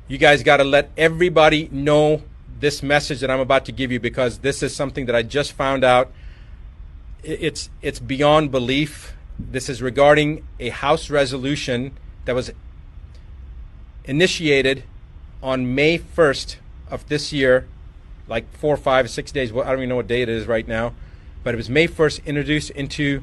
You guys got to let everybody know this message that I'm about to give you, because this is something that I just found out. It's beyond belief. This is regarding a House resolution that was initiated on May 1st of this year, like 4, 5, 6 days. Well, I don't even know what day it is right now, but it was May 1st, introduced into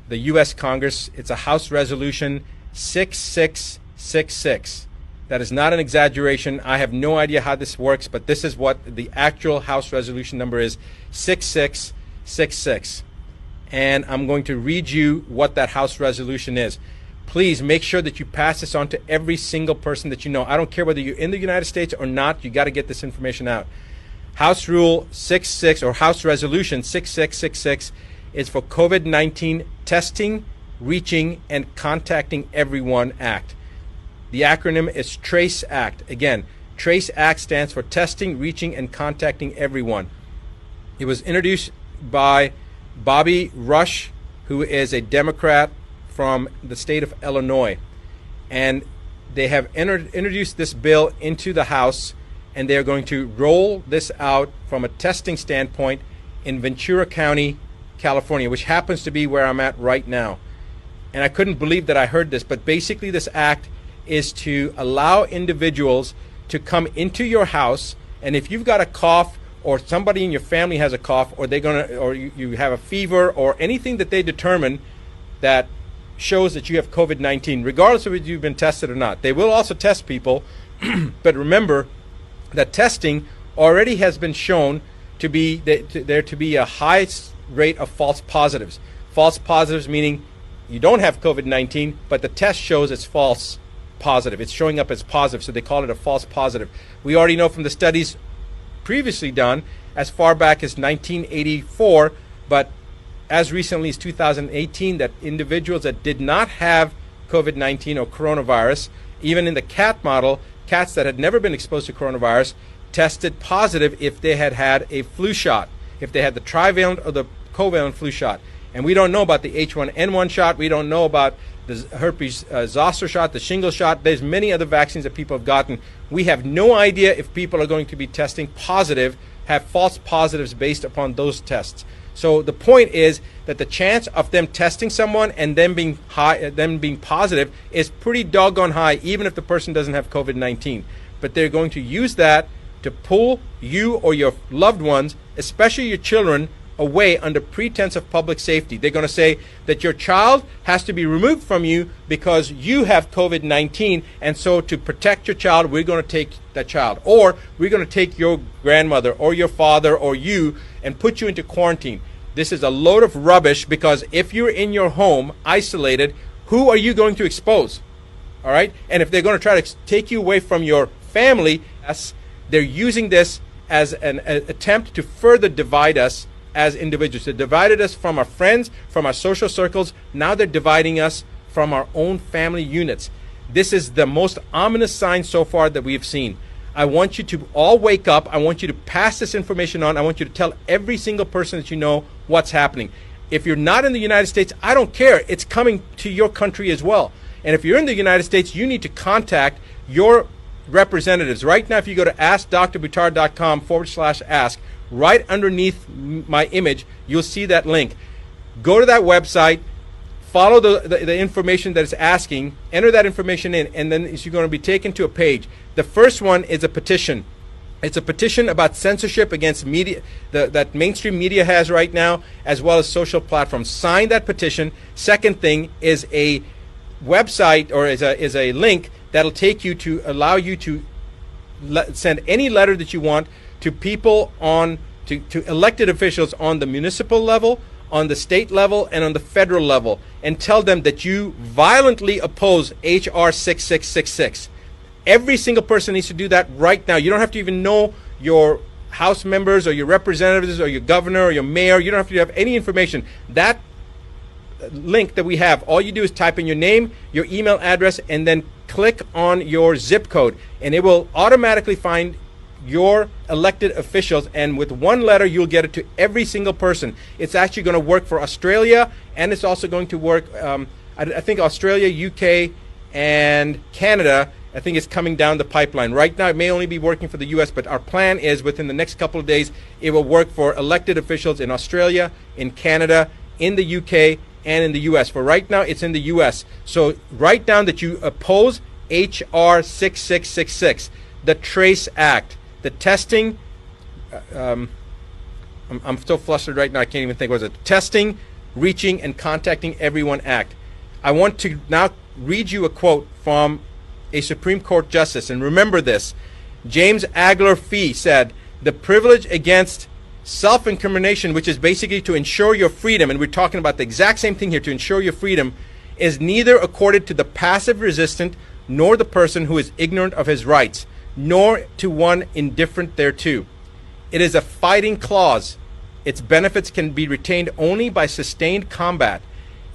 the U.S. Congress. It's a House Resolution 6666. That is not an exaggeration. I have no idea how this works, but this is what the actual House resolution number is, 6666. And I'm going to read you what that House resolution is. Please make sure that you pass this on to every single person that you know. I don't care whether you're in the United States or not, you got to get this information out. House Rule 66, or House Resolution 6666, is for COVID-19 testing, reaching, and contacting everyone act. The acronym is TRACE Act. Again, TRACE Act stands for Testing, Reaching, and Contacting Everyone. It was introduced by Bobby Rush, who is a Democrat from the state of Illinois. And they have introduced this bill into the House, and they're going to roll this out from a testing standpoint in Ventura County, California, which happens to be where I'm at right now. And I couldn't believe that I heard this, but basically this act is to allow individuals to come into your house, and if you've got a cough, or somebody in your family has a cough, or you have a fever, or anything that they determine that shows that you have COVID-19, regardless of whether you've been tested or not. They will also test people, but remember that testing already has been shown to be there to be a high rate of false positives. False positives meaning you don't have COVID-19, but the test shows it's false positive. It's showing up as positive, so they call it a false positive. We already know from the studies previously done as far back as 1984, but as recently as 2018, that individuals that did not have COVID-19 or coronavirus, even in the cat model, cats that had never been exposed to coronavirus, tested positive if they had had a flu shot, if they had the trivalent or the covalent flu shot. And we don't know about the H1N1 shot. We don't know about the herpes zoster shot, the shingle shot. There's many other vaccines that people have gotten. We have no idea if people are going to be testing positive, have false positives based upon those tests. So the point is that the chance of them testing someone and them being positive is pretty doggone high, even if the person doesn't have COVID-19. But they're going to use that to pull you or your loved ones, especially your children, away under pretense of public safety. They're going to say that your child has to be removed from you because you have COVID-19, and so to protect your child, we're going to take that child. Or we're going to take your grandmother or your father or you and put you into quarantine. This is a load of rubbish, because if you're in your home isolated, who are you going to expose? All right? And if they're going to try to take you away from your family, they're using this as an attempt to further divide us as individuals. They divided us from our friends, from our social circles. Now they're dividing us from our own family units. This is the most ominous sign so far that we've seen. I want you to all wake up. I want you to pass this information on. I want you to tell every single person that you know what's happening. If you're not in the United States, I don't care. It's coming to your country as well. And if you're in the United States, you need to contact your representatives. Right now, if you go to askdrbuttar.com/ask, right underneath my image, you'll see that link. Go to that website, follow the information that it's asking, enter that information in, and then you're going to be taken to a page. The first one is a petition. It's a petition about censorship against media that mainstream media has right now, as well as social platforms. Sign that petition. Second thing is a website, or is a link that'll take you to allow you to send any letter that you want to people to elected officials on the municipal level, on the state level, and on the federal level, and tell them that you violently oppose H.R. 6666. Every single person needs to do that right now. You don't have to even know your House members or your representatives or your governor or your mayor. You don't have to have any information. That link that we have, all you do is type in your name, your email address, and then click on your zip code, and it will automatically find your elected officials, and with one letter you'll get it to every single person. It's actually going to work for Australia, and it's also going to work I think Australia, UK, and Canada I think it's coming down the pipeline. Right now, it may only be working for the U.S., but our plan is within the next couple of days, it will work for elected officials in Australia, in Canada, in the U.K., and in the U.S. For right now, it's in the U.S. So write down that you oppose H.R. 6666, the TRACE Act, the testing. I'm still flustered right now. I can't even think. What was it? Testing, Reaching, and Contacting Everyone Act. I want to now read you a quote from a Supreme Court justice. And remember this. James Agler Fee said, the privilege against self-incrimination, which is basically to ensure your freedom, and we're talking about the exact same thing here, to ensure your freedom, is neither accorded to the passive resistant nor the person who is ignorant of his rights, nor to one indifferent thereto. It is a fighting clause. Its benefits can be retained only by sustained combat.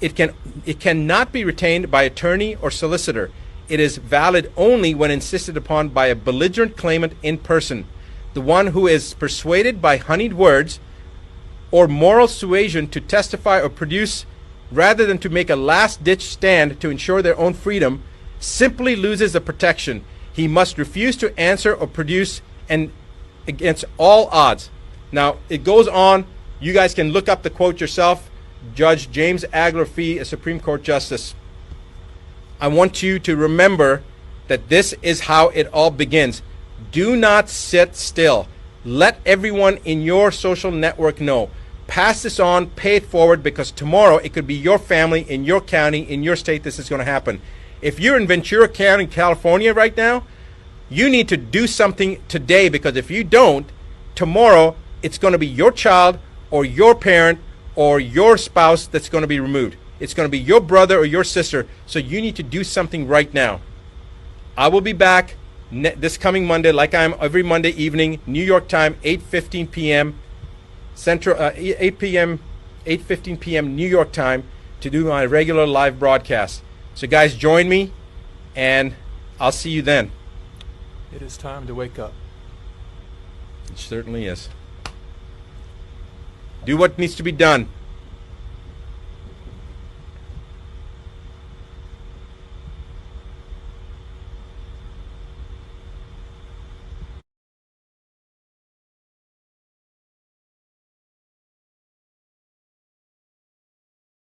It cannot be retained by attorney or solicitor. It is valid only when insisted upon by a belligerent claimant in person, the one who is persuaded by honeyed words or moral suasion to testify or produce rather than to make a last-ditch stand to ensure their own freedom, simply loses the protection. He must refuse to answer or produce, and against all odds. Now, it goes on. You guys can look up the quote yourself. Judge James Agler Fee, a Supreme Court Justice. I want you to remember that this is how it all begins. Do not sit still. Let everyone in your social network know. Pass this on, pay it forward, because tomorrow it could be your family, in your county, in your state, this is going to happen. If you're in Ventura County, California right now, you need to do something today, because if you don't, tomorrow it's going to be your child or your parent or your spouse that's going to be removed. It's going to be your brother or your sister. So you need to do something right now. I will be back this coming Monday, like I am every Monday evening, New York time, 8:15 p.m. Central, 8:15 p.m. New York time, to do my regular live broadcast. So guys, join me, and I'll see you then. It is time to wake up. It certainly is. Do what needs to be done.